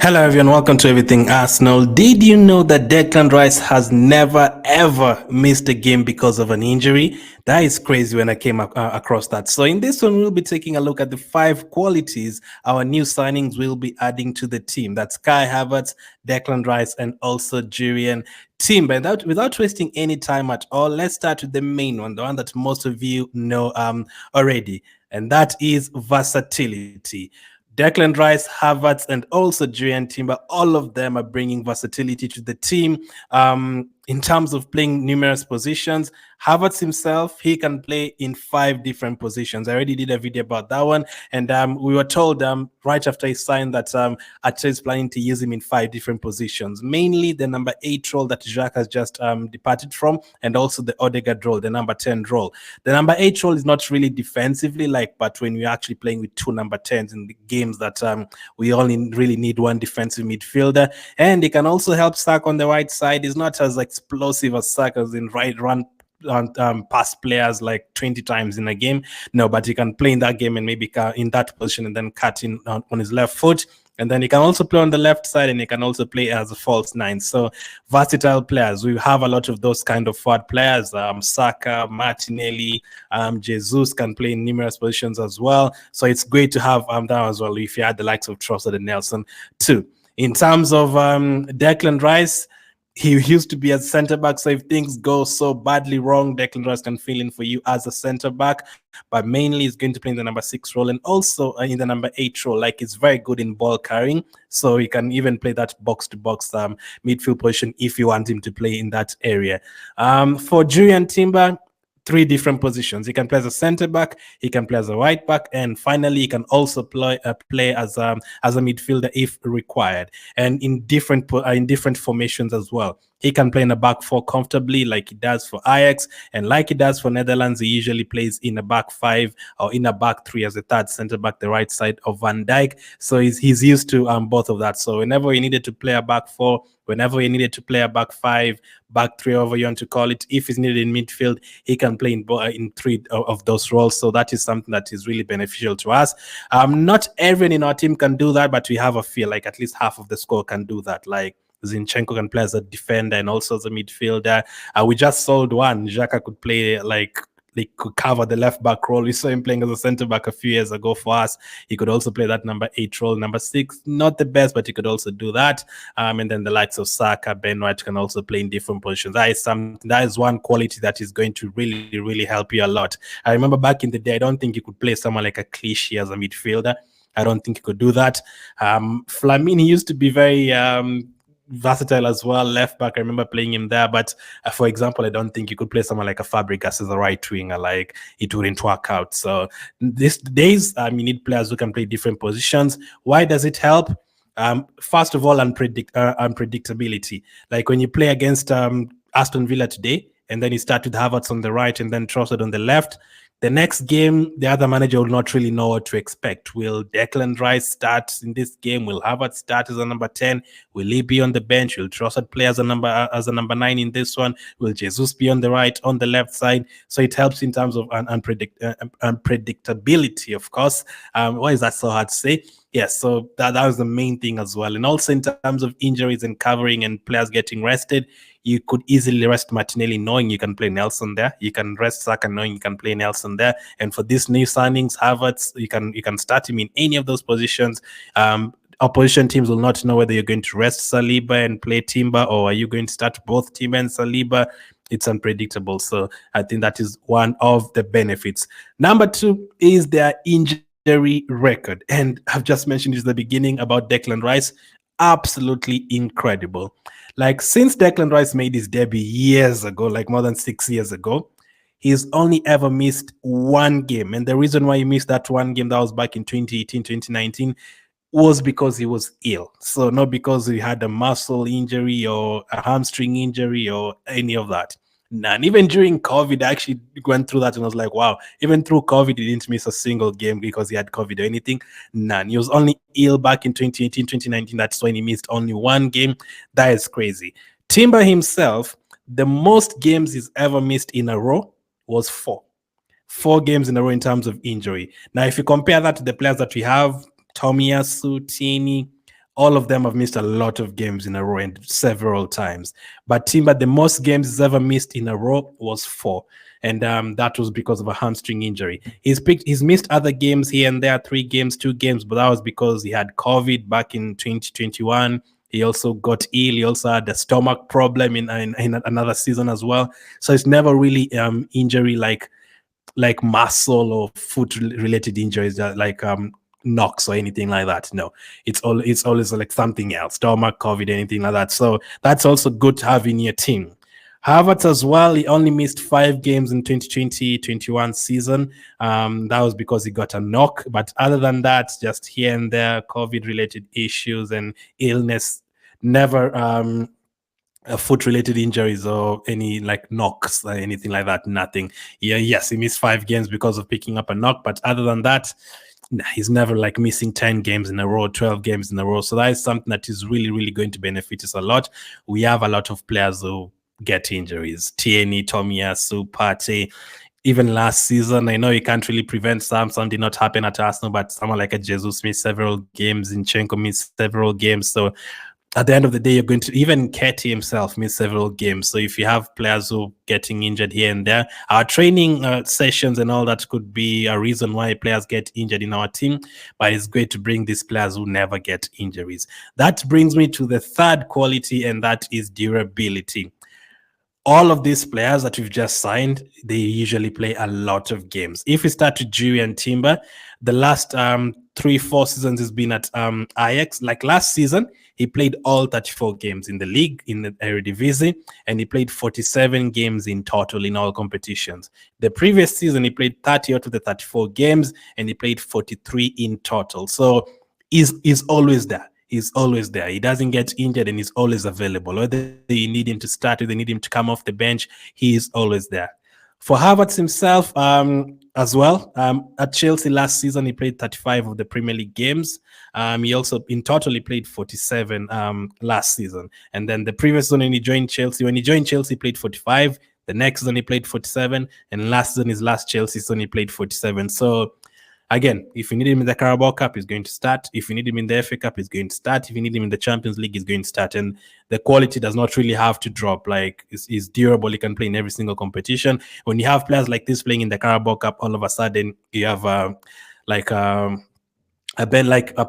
Hello everyone, welcome to Everything Arsenal. Did you know that Declan Rice has never ever missed a game because of an injury? That is crazy when I came across that. So in this one, we'll be taking a look at the 5 qualities our new signings will be adding to the team. That's Kai Havertz, Declan Rice, and also Jurrien team. But without wasting any time at all, let's start with the main one, the one that most of you know already, and that is versatility. Declan Rice, Havertz, and also Jurrien Timber, all of them are bringing versatility to the team. In terms of playing numerous positions, Havertz himself, he can play in 5 different positions. I already did a video about that one, and we were told right after he signed that Arteta is planning to use him in 5 different positions, mainly the number 8 role that Jacques has just departed from, and also the Odegaard role, the number 10 role. The number 8 role is not really defensively, but when we're actually playing with 2 number 10s in the games that we only really need one defensive midfielder, and he can also help Saka on the right side. He's not as explosive as Saka as in run pass players like 20 times in a game. No, but he can play in that game and maybe in that position and then cut in on his left foot. And then he can also play on the left side, and he can also play as a false nine. So versatile players. We have a lot of those kind of forward players. Saka, Martinelli, Jesus can play in numerous positions as well. So it's great to have that as well if you had the likes of Trossard and Nelson too. In terms of Declan Rice, he used to be a center back, so if things go so badly wrong, Declan Rice can fill in for you as a center back, but mainly he's going to play in the number 6 role and also in the number 8 role. It's very good in ball carrying, so he can even play that box-to-box midfield position if you want him to play in that area. For Jurrien Timber, 3 different positions. He can play as a center back, he can play as a right back, and finally he can also play as a midfielder if required, and in different formations as well. He can play in a back 4 comfortably, like he does for Ajax, and like he does for Netherlands. He usually plays in a back 5 or in a back 3 as a third center back, the right side of Van Dijk. So he's used to both of that. So whenever he needed to play a back 4, whenever he needed to play a back 5, back 3, however you want to call it, if he's needed in midfield, he can play in 3 of those roles. So that is something that is really beneficial to us. Not everyone in our team can do that, but we have a feel like at least half of the squad can do that. Like Zinchenko can play as a defender and also as a midfielder. We just sold one. Xhaka could play could cover the left back role. We saw him playing as a centre back a few years ago for us. He could also play that number 8 role. Number 6, not the best, but he could also do that. And then the likes of Saka, Ben White can also play in different positions. That is one quality that is going to really, really help you a lot. I remember back in the day, I don't think you could play someone like a Clichy as a midfielder. I don't think he could do that. Flamini used to be very versatile as well, left back. I remember playing him there, but for example, I don't think you could play someone like a Fabregas as a right winger. It wouldn't work out. So these days, you need players who can play different positions. Why does it help? First of all, unpredictability. Like when you play against Aston Villa today, and then you start with Havertz on the right and then Trossard on the left, the next game, the other manager will not really know what to expect. Will Declan Rice start in this game? Will Havertz start as a number 10? Will he be on the bench? Will Trossard play as a number 9 in this one? Will Jesus be on the right, on the left side? So it helps in terms of unpredictability, of course. Why is that so hard to say? Yes, so that was the main thing as well. And also in terms of injuries and covering and players getting rested, you could easily rest Martinelli knowing you can play Nelson there. You can rest Saka knowing you can play Nelson there. And for these new signings, Havertz, you can start him in any of those positions. Opposition teams will not know whether you're going to rest Saliba and play Timber, or are you going to start both Timber and Saliba. It's unpredictable. So I think that is one of the benefits. Number 2 is their injury record. And I've just mentioned this at the beginning about Declan Rice. Absolutely incredible. Since Declan Rice made his debut years ago, more than 6 years ago, he's only ever missed 1 game. And the reason why he missed that 1 game, that was back in 2018, 2019, was because he was ill. So not because he had a muscle injury or a hamstring injury or any of that. None. Even during COVID, I actually went through that and I was like, wow, even through COVID, he didn't miss a single game because he had COVID or anything. None. He was only ill back in 2018, 2019. That's when he missed only 1 game. That is crazy. Timber himself, the most games he's ever missed in a row was 4. 4 games in a row in terms of injury. Now, if you compare that to the players that we have, Tomiyasu, Tini, All of them have missed a lot of games in a row and several times. But Timber, the most games he's ever missed in a row was 4. And that was because of a hamstring injury. He's missed other games here and there, 3 games, 2 games, but that was because he had COVID back in 2021. He also got ill. He also had a stomach problem in another season as well. So it's never really injury like muscle or foot related injuries that like knocks or anything like that. No, it's always like something else, stomach, COVID, anything like that. So that's also good to have in your team. Havertz as well, he only missed 5 games in 2020-21 season. That was because he got a knock. But other than that, just here and there, COVID-related issues and illness, never foot-related injuries or any like knocks or anything like that. Nothing. Yeah, yes, he missed 5 games because of picking up a knock. But other than that, he's never like missing 10 games in a row, 12 games in a row. So that is something that is really, really going to benefit us a lot. We have a lot of players who get injuries. Tierney, Tomiyasu, Partey. Even last season, I know you can't really prevent some did not happen at Arsenal, but someone like a Jesus missed several games, Zinchenko missed several games. So at the end of the day, you're going to even Ketty himself miss several games. So if you have players who are getting injured here and there, our training sessions and all that could be a reason why players get injured in our team. But it's great to bring these players who never get injuries. That brings me to the third quality, and that is durability. All of these players that we've just signed, they usually play a lot of games. If we start with Jurrien and Timber, the last 3-4 seasons has been at Ajax. Like last season, he played all 34 games in the league, in the Eredivisie, and he played 47 games in total in all competitions. The previous season, he played 30 out of the 34 games, and he played 43 in total. So he's always there. He's always there. He doesn't get injured and he's always available. Whether you need him to start or they need him to come off the bench, he is always there. For Havertz himself, as well, at Chelsea last season, he played 35 of the Premier League games. He also, in total, he played 47 last season. And then the previous season when he joined Chelsea, he played 45. The next season, he played 47. And last season, his last Chelsea season, he played 47. So, again, if you need him in the Carabao Cup, he's going to start. If you need him in the FA Cup, he's going to start. If you need him in the Champions League, he's going to start. And the quality does not really have to drop. Like, he's durable. He can play in every single competition. When you have players like this playing in the Carabao Cup, all of a sudden you have a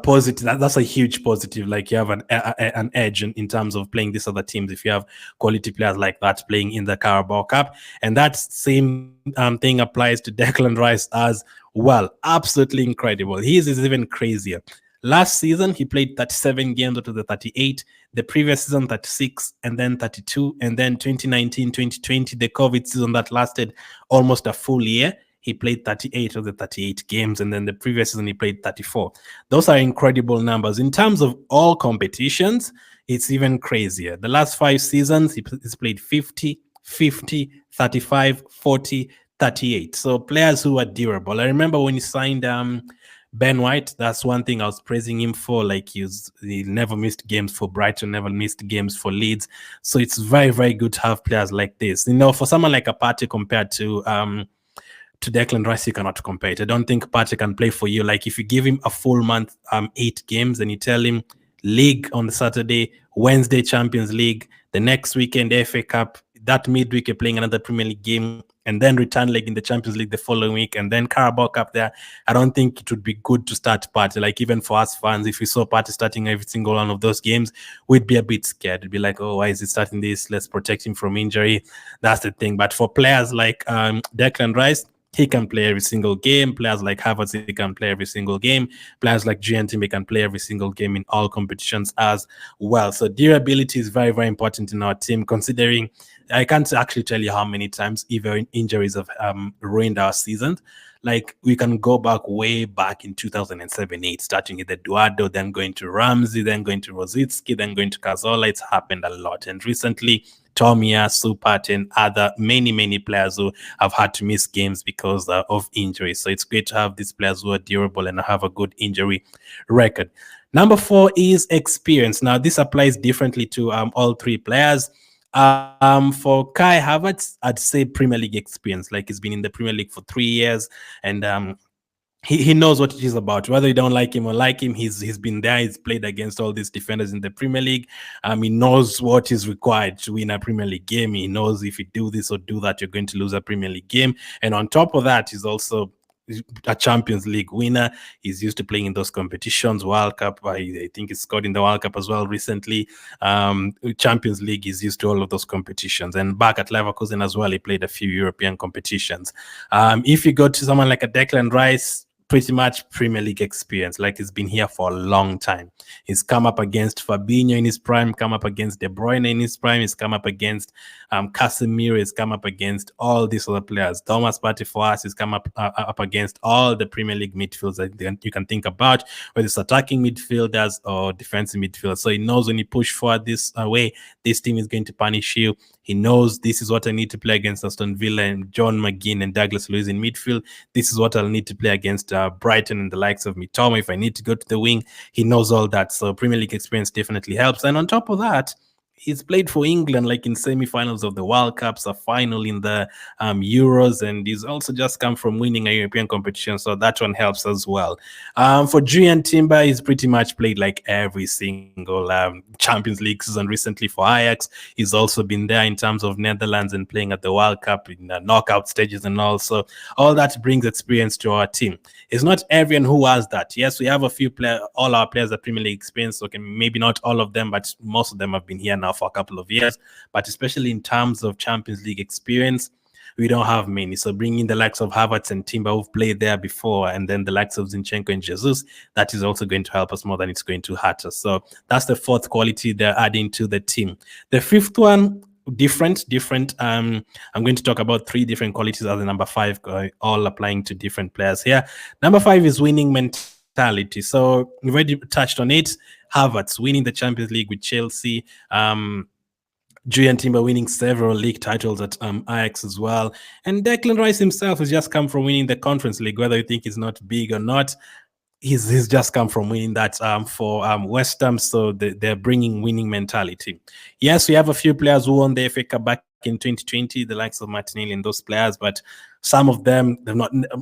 positive. That's a huge positive. Like you have an edge in terms of playing these other teams if you have quality players like that playing in the Carabao Cup. And that same thing applies to Declan Rice as well. Absolutely incredible. His is even crazier. Last season, he played 37 games out of the 38. The previous season, 36, and then 32. And then 2019, 2020, the COVID season that lasted almost a full year, he played 38 of the 38 games. And then the previous season, he played 34. Those are incredible numbers. In terms of all competitions, it's even crazier. The last 5 seasons, he's played 50, 50, 35, 40, 38. So players who are durable. I remember when he signed Ben White, that's one thing I was praising him for. Like he never missed games for Brighton, never missed games for Leeds. So it's very, very good to have players like this. You know, for someone like a Partey compared to Declan Rice, you cannot compare it. I don't think Partey can play for you. Like if you give him a full month, 8 games, and you tell him League on the Saturday, Wednesday Champions League, the next weekend FA Cup, that midweek you're playing another Premier League game, and then return leg in the Champions League the following week, and then Carabao Cup there. I don't think it would be good to start Partey. Like even for us fans, if we saw Partey starting every single one of those games, we'd be a bit scared. We'd be like, oh, why is he starting this? Let's protect him from injury. That's the thing. But for players like Declan Rice, he can play every single game. Players like Havertz, he can play every single game. Players like Jurrien can play every single game in all competitions as well. So durability is very, very important in our team, considering I can't actually tell you how many times even injuries have ruined our seasons. Like we can go way back in 2007-8, starting with Eduardo, then going to Ramsey, then going to Rosicki, then going to Cazorla. It's happened a lot. And recently, Tomiyasu, Partey, and other many players who have had to miss games because of injuries. So it's great to have these players who are durable and have a good injury record. Number 4 is experience. Now, this applies differently to all 3 players. For Kai Havertz, I'd say Premier League experience. Like he's been in the Premier League for 3 years, and he knows what it is about. Whether you don't like him or like him, he's been there. He's played against all these defenders in the Premier League. He knows what is required to win a Premier League game. He knows if you do this or do that, you're going to lose a Premier League game. And on top of that, he's also a Champions League winner. He's used to playing in those competitions. World Cup, I think he scored in the World Cup as well recently. Champions League, he's used to all of those competitions. And back at Leverkusen as well, he played a few European competitions. If you go to someone like a Declan Rice, pretty much Premier League experience. Like, he's been here for a long time. He's come up against Fabinho in his prime, come up against De Bruyne in his prime. He's come up against Casemiro. He's come up against all these other players. Thomas Partey for us. He's come up against all the Premier League midfielders that you can think about, whether it's attacking midfielders or defensive midfielders. So he knows when you push forward this way, this team is going to punish you. He knows this is what I need to play against Aston Villa and John McGinn and Douglas Luiz in midfield. This is what I'll need to play against Brighton and the likes of Mitoma if I need to go to the wing. He knows all that. So Premier League experience definitely helps. And on top of that, he's played for England, like in semi-finals of the World Cups, a final in the Euros, and he's also just come from winning a European competition, so that one helps as well. For Jurrien Timber, he's pretty much played like every single Champions League season recently for Ajax. He's also been there in terms of Netherlands and playing at the World Cup in the knockout stages and all. So all that brings experience to our team. It's not everyone who has that. Yes, we have a few players, all our players are Premier League experience. Okay, maybe not all of them, but most of them have been here now for a couple of years. But especially in terms of Champions League experience, we don't have many. So bringing the likes of Havertz and Timber who've played there before, and then the likes of Zinchenko and Jesus, that is also going to help us more than it's going to hurt us. So that's the fourth quality they're adding to the team. The fifth one, different. I'm going to talk about three different qualities as the number five, all applying to different players here. Number five is winning mentality. So we've already touched on it. Havertz winning the Champions League with Chelsea. Jurrien Timber winning several league titles at Ajax as well. And Declan Rice himself has just come from winning the Conference League, whether you think he's not big or not. He's just come from winning that for West Ham, so they're bringing winning mentality. Yes, we have a few players who won the FA Cup back in 2020, the likes of Martinelli and those players, but some of them,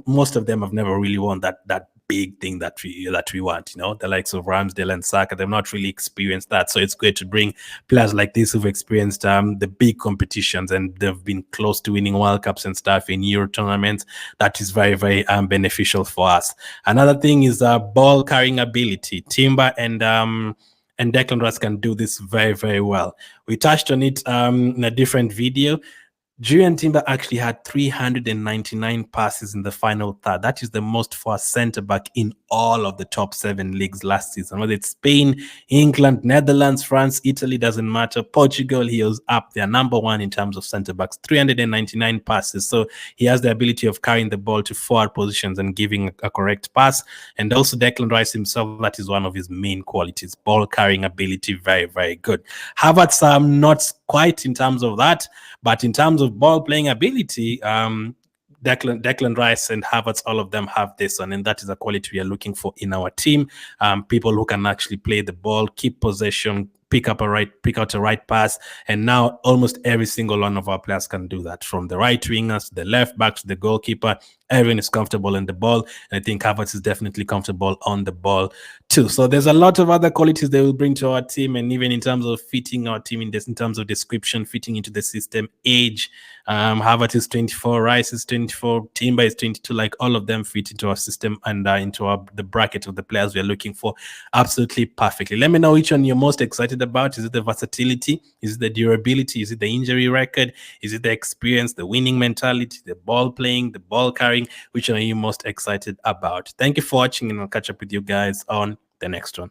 most of them have never really won that big thing that we want, the likes of Ramsdale and Saka. They've not really experienced that, so it's great to bring players like this who've experienced the big competitions and they've been close to winning World Cups and stuff in Euro tournaments. That is very, very beneficial for us. Another thing is ball carrying ability. Timber and Declan Rice can do this very, very well. We touched on it in a different video. Jurrien Timber actually had 399 passes in the final third. That is the most for a centre-back in all of the top 7 leagues last season. Whether it's Spain, England, Netherlands, France, Italy, doesn't matter. Portugal, he was up there, number one in terms of centre-backs, 399 passes. So he has the ability of carrying the ball to forward positions and giving a correct pass. And also Declan Rice himself, that is one of his main qualities, ball carrying ability, very, very good. Havertz, not quite in terms of that, but in terms of ball playing ability, Declan Rice and Havertz, all of them have this one, and that is a quality we are looking for in our team. People who can actually play the ball, keep possession, pick out a right pass, and now almost every single one of our players can do that, from the right wingers to the left back to the goalkeeper. Everyone is comfortable in the ball, and I think Havertz is definitely comfortable on the ball too. So there's a lot of other qualities they will bring to our team, and even in terms of fitting our team in terms of description, fitting into the system, age. Havertz is 24, Rice is 24, Timber is 22. Like, all of them fit into our system and into the bracket of the players we are looking for absolutely perfectly. Let me know which one you're most excited about. Is it the versatility? Is it the durability? Is it the injury record? Is it the experience, the winning mentality, the ball playing, the ball carrying? Which one are you most excited about? Thank you for watching, and I'll catch up with you guys on the next one.